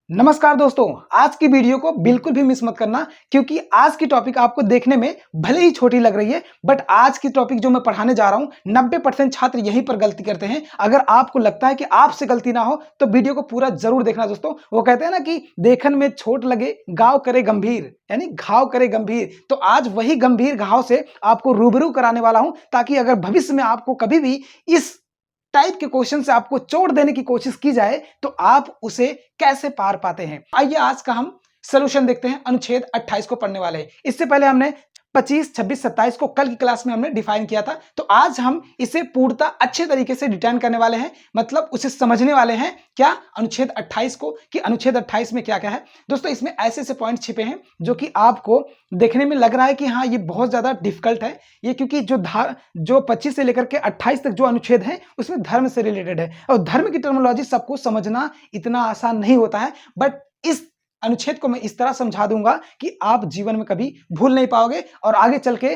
नमस्कार दोस्तों, आज की वीडियो को बिल्कुल भी मिस मत करना क्योंकि आज की टॉपिक आपको देखने में भले ही छोटी लग रही है बट आज की टॉपिक जो मैं पढ़ाने जा रहा हूं 90% छात्र यहीं पर गलती करते हैं। अगर आपको लगता है कि आपसे गलती ना हो तो वीडियो को पूरा जरूर देखना दोस्तों। वो कहते हैं ना कि देखन में छोट लगे घाव करे गंभीर, यानी घाव करे गंभीर। तो आज वही गंभीर घाव से आपको रूबरू कराने वाला हूं ताकि अगर भविष्य में आपको कभी भी इस टाइप के क्वेश्चन से आपको चोट देने की कोशिश की जाए तो आप उसे कैसे पार पाते हैं। आइए आज का हम सॉल्यूशन देखते हैं। अनुच्छेद 28 को पढ़ने वाले हैं। इससे पहले हमने 25, 26, 27 को कल की क्लास में हमने डिफाइन किया था, तो आज हम इसे पूर्णतः अच्छे तरीके से डिफाइन करने वाले हैं, मतलब उसे समझने वाले हैं क्या अनुच्छेद 28 को, कि अनुच्छेद 28 में क्या क्या है। दोस्तों इसमें ऐसे ऐसे पॉइंट छिपे हैं जो कि आपको देखने में लग रहा है कि हाँ ये बहुत ज्यादा डिफिकल्ट है ये, क्योंकि जो 25 से लेकर के 28 तक जो अनुच्छेद है उसमें धर्म से रिलेटेड है और धर्म की टर्मिनोलॉजी सबको समझना इतना आसान नहीं होता है। बट इस अनुच्छेद को मैं इस तरह समझा दूंगा कि आप जीवन में कभी भूल नहीं पाओगे और आगे चल के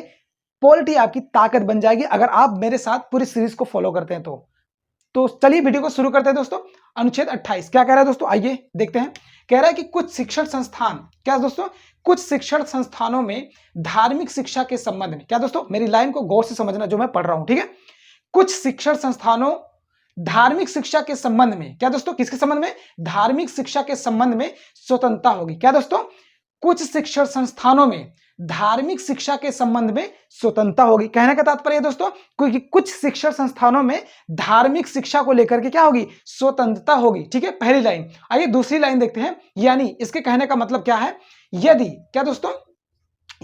पॉलिटी आपकी ताकत बन जाएगी अगर आप मेरे साथ पूरी सीरीज को फॉलो करते हैं तो चलिए वीडियो को शुरू करते हैं दोस्तों। अनुच्छेद 28 क्या कह रहा है दोस्तों, आइए देखते हैं। कह रहा है कि कुछ शिक्षण संस्थान, क्या दोस्तों, कुछ शिक्षण संस्थानों में धार्मिक शिक्षा के संबंध में, क्या दोस्तों मेरी लाइन को गौर से समझना जो मैं पढ़ रहा हूं, ठीक है। कुछ शिक्षण संस्थानों धार्मिक शिक्षा के संबंध में, क्या दोस्तों किसके संबंध में, धार्मिक शिक्षा के संबंध में स्वतंत्रता होगी। क्या दोस्तों, कुछ शिक्षण संस्थानों में धार्मिक शिक्षा के संबंध में स्वतंत्रता होगी। कहने का तात्पर्य है दोस्तों क्योंकि कुछ शिक्षण संस्थानों में धार्मिक शिक्षा को लेकर के क्या होगी, स्वतंत्रता होगी। ठीक है, पहली लाइन। आइए दूसरी लाइन देखते हैं। यानी इसके कहने का मतलब क्या है, यदि, क्या दोस्तों,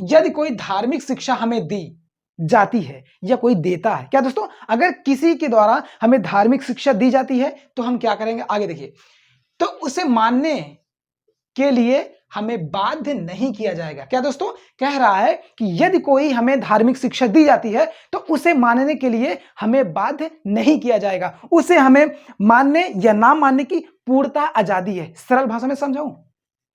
यदि कोई धार्मिक शिक्षा हमें दी जाती है या कोई देता है, क्या दोस्तों, अगर किसी के द्वारा हमें धार्मिक शिक्षा दी जाती है तो हम क्या करेंगे, आगे देखिए, तो उसे मानने के लिए हमें बाध्य नहीं किया जाएगा। क्या दोस्तों, कह रहा है कि यदि कोई हमें धार्मिक शिक्षा दी जाती है तो उसे मानने के लिए हमें बाध्य नहीं किया जाएगा, उसे हमें मानने या ना मानने की पूर्णता आजादी है। सरल भाषा में समझाऊं,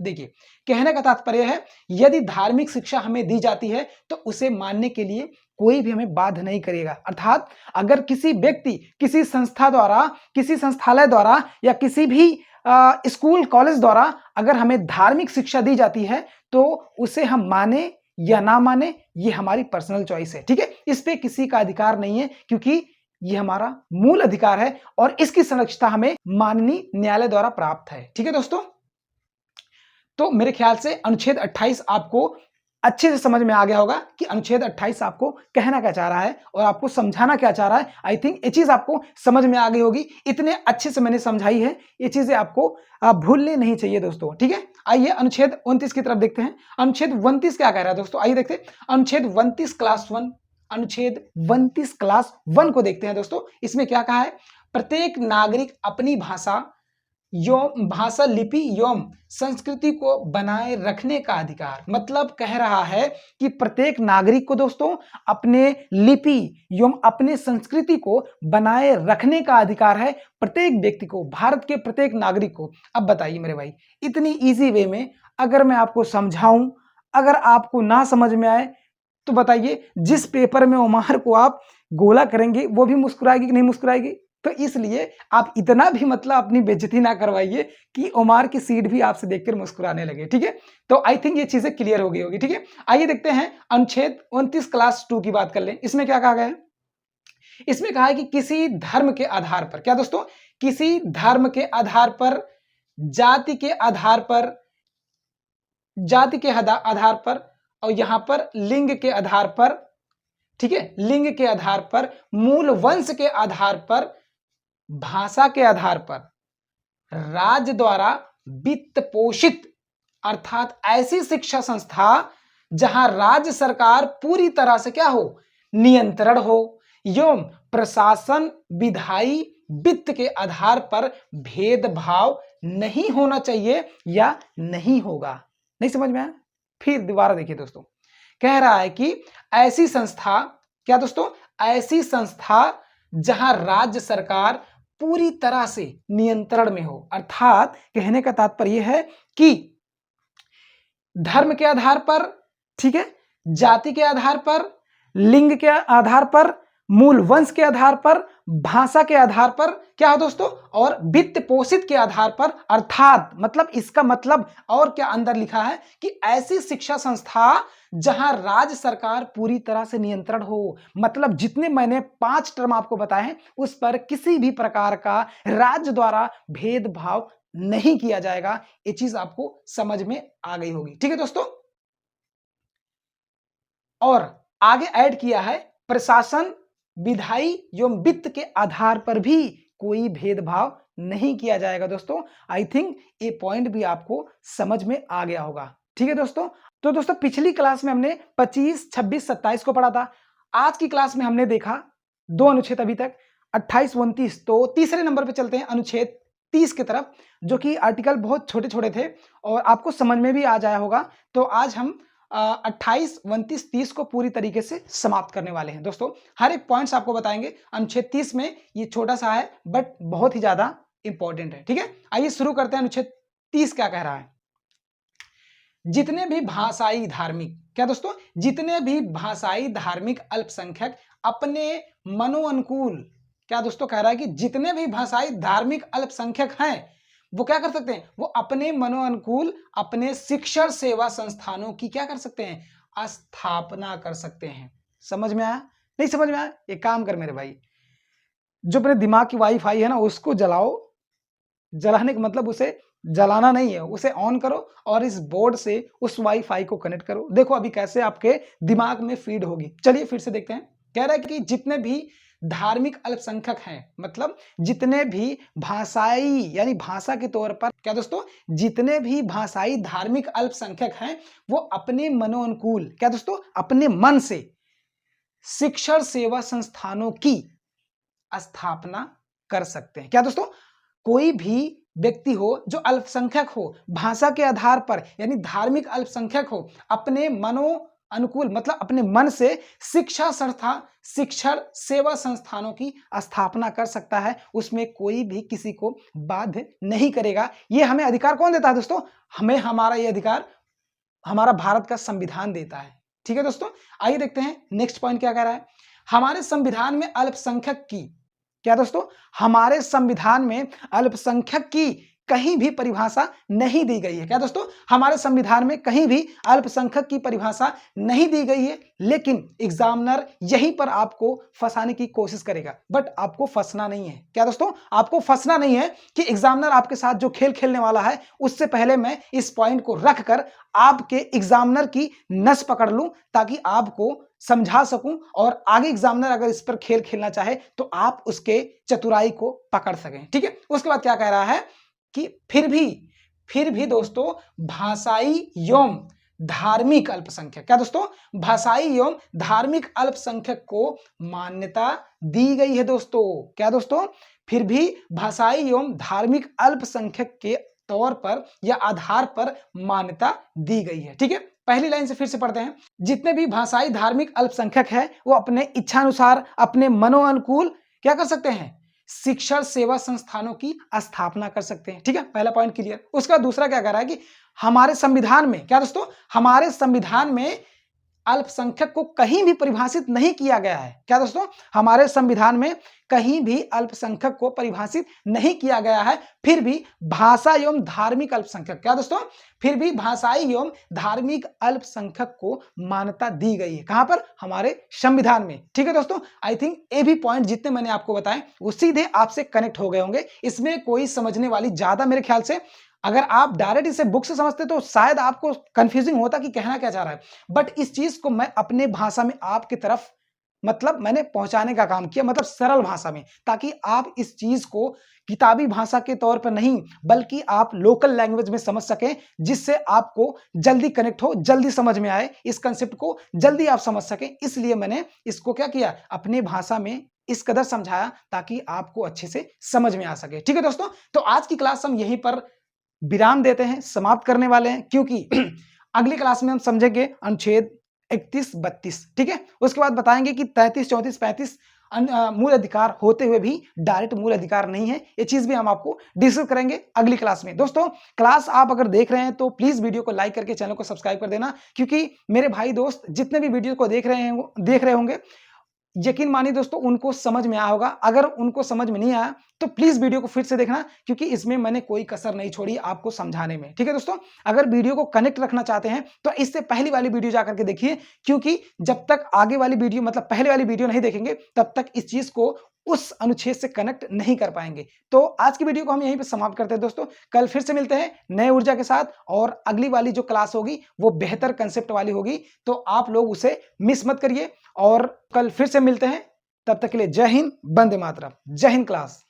देखिए कहने का तात्पर्य है यदि धार्मिक शिक्षा हमें दी जाती है तो उसे मानने के लिए कोई भी हमें बाध्य नहीं करेगा। अर्थात अगर किसी व्यक्ति किसी संस्था द्वारा, किसी संस्थालय द्वारा या किसी भी स्कूल कॉलेज द्वारा अगर हमें धार्मिक शिक्षा दी जाती है तो उसे हम माने या ना माने ये हमारी पर्सनल चॉइस है। ठीक है, इस पे किसी का अधिकार नहीं है क्योंकि ये हमारा मूल अधिकार है और इसकी संरक्षता हमें माननीय न्यायालय द्वारा प्राप्त है। ठीक है दोस्तों, तो मेरे ख्याल से अनुच्छेद 28 आपको अच्छे से समझ में आ गया होगा कि अनुच्छेद 28 आपको कहना क्या चाह रहा है और आपको समझाना क्या चाह रहा है। आई थिंक ये चीज आपको समझ में आ गई होगी, इतने अच्छे से मैंने समझाई है, ये चीजें आपको भूलने नहीं चाहिए दोस्तों। ठीक है, आइए अनुच्छेद 29 की तरफ देखते हैं। अनुच्छेद 29 क्या कह रहा है दोस्तों, आइए देखते हैं। अनुच्छेद 29 क्लास 1, अनुच्छेद 29 क्लास 1 को देखते हैं दोस्तों। इसमें क्या कहा है, प्रत्येक नागरिक अपनी भाषा एवं भाषा, लिपि एवं संस्कृति को बनाए रखने का अधिकार। मतलब कह रहा है कि प्रत्येक नागरिक को दोस्तों अपने लिपि एवं अपने संस्कृति को बनाए रखने का अधिकार है, प्रत्येक व्यक्ति को, भारत के प्रत्येक नागरिक को। अब बताइए मेरे भाई, इतनी इजी वे में अगर मैं आपको समझाऊं, अगर आपको ना समझ में आए तो बताइए, जिस पेपर में उमर को आप गोला करेंगे वो भी मुस्कुराएगी कि नहीं मुस्कुराएगी। तो इसलिए आप इतना भी मतलब अपनी बेइज्जती ना करवाइए कि उमर की सीट भी आपसे देखकर मुस्कुराने लगे। ठीक है, तो आई थिंक ये चीजें क्लियर हो गई होगी। ठीक है, आइए देखते हैं अनुच्छेद 29 क्लास 2 की बात कर लें। इसमें क्या कहा गया है, इसमें कहा है कि किसी धर्म के आधार पर, क्या दोस्तों, किसी धर्म के आधार पर, जाति के आधार पर, जाति के आधार पर और यहां पर लिंग के आधार पर, ठीक है, लिंग के आधार पर, मूल वंश के आधार पर, भाषा के आधार पर, राज्य द्वारा वित्त पोषित, अर्थात ऐसी शिक्षा संस्था जहां राज्य सरकार पूरी तरह से क्या हो, नियंत्रण हो, एवं प्रशासन विधायी वित्त के आधार पर भेदभाव नहीं होना चाहिए या नहीं होगा। नहीं समझ में आया, फिर दोबारा देखिए दोस्तों। कह रहा है कि ऐसी संस्था, क्या दोस्तों, ऐसी संस्था जहां राज्य सरकार पूरी तरह से नियंत्रण में हो। अर्थात कहने का तात्पर्य है कि धर्म के आधार पर, ठीक है, जाति के आधार पर, लिंग के आधार पर, मूल वंश के आधार पर, भाषा के आधार पर, क्या है दोस्तों, और वित्त पोषित के आधार पर, अर्थात मतलब इसका मतलब और क्या अंदर लिखा है कि ऐसी शिक्षा संस्था जहां राज्य सरकार पूरी तरह से नियंत्रण हो। मतलब जितने मैंने 5 टर्म आपको बताए हैं उस पर किसी भी प्रकार का राज्य द्वारा भेदभाव नहीं किया जाएगा। ये चीज आपको समझ में आ गई होगी। ठीक है दोस्तों, और आगे ऐड किया है प्रशासन, विधायी एवं वित्त के आधार पर भी कोई भेदभाव नहीं किया जाएगा। दोस्तों आई थिंक ये पॉइंट भी आपको समझ में आ गया होगा। ठीक है दोस्तों, तो दोस्तों पिछली क्लास में हमने 25, 26, 27 को पढ़ा था। आज की क्लास में हमने देखा 2 अनुच्छेद अभी तक, 28, 29। तो तीसरे नंबर पे चलते हैं, अनुच्छेद 30 की तरफ, जो कि आर्टिकल बहुत छोटे छोटे थे और आपको समझ में भी आ जाया होगा। तो आज हम 28, 29, 30 को पूरी तरीके से समाप्त करने वाले हैं। दोस्तों हर एक पॉइंट्स आपको बताएंगे। अनुच्छेद 30 में ये छोटा सा है बट बहुत ही ज्यादा इंपॉर्टेंट है। ठीक है, आइए शुरू करते हैं। अनुच्छेद 30 क्या कह रहा है? जितने भी भाषाई धार्मिक, क्या दोस्तों, जितने भी भाषाई धार्मिक अल्पसंख्यक अपने मनोअनुकूल, क्या दोस्तों कह रहा है कि जितने भी भाषाई धार्मिक अल्पसंख्यक हैं वो क्या कर सकते हैं, वो अपने मनोअनुकूल अपने शिक्षण सेवा संस्थानों की क्या कर सकते हैं, स्थापना कर सकते हैं। समझ में आया? नहीं समझ में आया? एक काम कर मेरे भाई, जो अपने दिमाग की वाईफाई है ना उसको जलाओ। जलाने का मतलब उसे जलाना नहीं है, उसे ऑन करो और इस बोर्ड से उस वाईफाई को कनेक्ट करो। देखो अभी कैसे आपके दिमाग में फीड होगी। चलिए फिर से देखते हैं। कह रहा है कि जितने भी धार्मिक अल्पसंख्यक हैं, मतलब जितने भी भाषाई यानी भाषा के तौर पर, क्या दोस्तों, जितने भी भाषाई धार्मिक अल्पसंख्यक हैं वो अपने मनोअनुकूल, क्या दोस्तों, अपने मन से शिक्षण सेवा संस्थानों की स्थापना कर सकते हैं। क्या दोस्तों, कोई भी व्यक्ति हो जो अल्पसंख्यक हो, भाषा के आधार पर यानी धार्मिक अल्पसंख्यक हो, अपने मनो अनुकूल मतलब अपने मन से शिक्षा संस्था, शिक्षण सेवा संस्थानों की स्थापना कर सकता है। उसमें कोई भी किसी को बाध्य नहीं करेगा। ये हमें अधिकार कौन देता है दोस्तों? हमें हमारा ये अधिकार हमारा भारत का संविधान देता है। ठीक है दोस्तों, आइए देखते हैं नेक्स्ट पॉइंट क्या कह रहा है। हमारे संविधान में अल्पसंख्यक की, क्या दोस्तों, हमारे संविधान में अल्पसंख्यक की कहीं भी परिभाषा नहीं दी गई है। क्या दोस्तों, हमारे संविधान में कहीं भी अल्पसंख्यक की परिभाषा नहीं दी गई है, लेकिन एग्जामिनर यहीं पर आपको फंसाने की कोशिश करेगा। बट आपको फंसना नहीं है। क्या दोस्तों, आपको फंसना नहीं है कि एग्जामिनर आपके साथ जो खेल खेलने वाला है उससे पहले मैं इस पॉइंट को रखकर आपके एग्जामिनर की नस पकड़ लूं ताकि आपको समझा सकूं और आगे एग्जामिनर अगर इस पर खेल खेलना चाहे तो आप उसके चतुराई को पकड़ सकें। ठीक है, उसके बाद क्या कह रहा है कि फिर भी दोस्तों भाषाई एवं धार्मिक अल्पसंख्यक, क्या दोस्तों, भाषाई एवं धार्मिक अल्पसंख्यक को मान्यता दी गई है। दोस्तों क्या दोस्तों, फिर भी भाषाई एवं धार्मिक अल्पसंख्यक के तौर पर या आधार पर मान्यता दी गई है। ठीक है, पहली लाइन से फिर से पढ़ते हैं। जितने भी भाषाई धार्मिक अल्पसंख्यक है वो अपने इच्छानुसार अपने मनोअनुकूल क्या कर सकते हैं, शिक्षण सेवा संस्थानों की स्थापना कर सकते हैं। ठीक है, पहला पॉइंट क्लियर। उसका दूसरा क्या कह रहा है कि हमारे संविधान में, क्या दोस्तों, हमारे संविधान में अल्पसंख्यक को कहीं भी परिभाषित नहीं किया गया है। क्या दोस्तों, हमारे संविधान में कहीं भी अल्पसंख्यक को परिभाषित नहीं किया गया है। फिर भी भाषा एवं धार्मिक अल्पसंख्यक, क्या दोस्तों, फिर भी भाषाई एवं धार्मिक अल्पसंख्यक को मान्यता दी गई है। कहां पर? हमारे संविधान में। ठीक है दोस्तों, आई थिंक ये भी पॉइंट जितने मैंने आपको बताए वो सीधे आपसे कनेक्ट हो गए होंगे। इसमें कोई समझने वाली ज्यादा मेरे ख्याल से, अगर आप डायरेक्ट इसे बुक से समझते तो शायद आपको कंफ्यूजिंग होता कि कहना क्या चाह रहा है। बट इस चीज को मैं अपने भाषा में आपकी तरफ मतलब मैंने पहुंचाने का काम किया, मतलब सरल भाषा में, ताकि आप इस चीज को किताबी भाषा के तौर पर नहीं बल्कि आप लोकल लैंग्वेज में समझ सकें, जिससे आपको जल्दी कनेक्ट हो, जल्दी समझ में आए, इस कंसेप्ट को जल्दी आप समझ सकें। इसलिए मैंने इसको क्या किया, अपनी भाषा में इस कदर समझाया ताकि आपको अच्छे से समझ में आ सके। ठीक है दोस्तों, तो आज की क्लास हम यहीं पर विराम देते हैं, समाप्त करने वाले हैं, क्योंकि अगली क्लास में हम समझेंगे अनुच्छेद 31, 32। ठीक है, उसके बाद बताएंगे कि 33, 34, 35 मूल अधिकार होते हुए भी डायरेक्ट मूल अधिकार नहीं है। ये चीज भी हम आपको डिस्कस करेंगे अगली क्लास में। दोस्तों क्लास आप अगर देख रहे हैं तो प्लीज वीडियो को लाइक करके चैनल को सब्सक्राइब कर देना, क्योंकि मेरे भाई दोस्त जितने भी वीडियो को देख रहे होंगे यकीन मानिए दोस्तों उनको समझ में आया होगा। अगर उनको समझ में नहीं आया तो प्लीज वीडियो को फिर से देखना, क्योंकि इसमें मैंने कोई कसर नहीं छोड़ी आपको समझाने में। ठीक है दोस्तों, अगर वीडियो को कनेक्ट रखना चाहते हैं तो इससे पहली वाली वीडियो जाकर के देखिए, क्योंकि जब तक आगे वाली वीडियो मतलब पहले वाली वीडियो नहीं देखेंगे तब तक इस चीज को उस अनुच्छेद से कनेक्ट नहीं कर पाएंगे। तो आज की वीडियो को हम यहीं पे समाप्त करते हैं दोस्तों। कल फिर से मिलते हैं नए ऊर्जा के साथ, और अगली वाली जो क्लास होगी वो बेहतर कंसेप्ट वाली होगी, तो आप लोग उसे मिस मत करिए। और कल फिर से मिलते हैं, तब तक के लिए जय हिंद, वंदे मातरम। जय हिंद क्लास।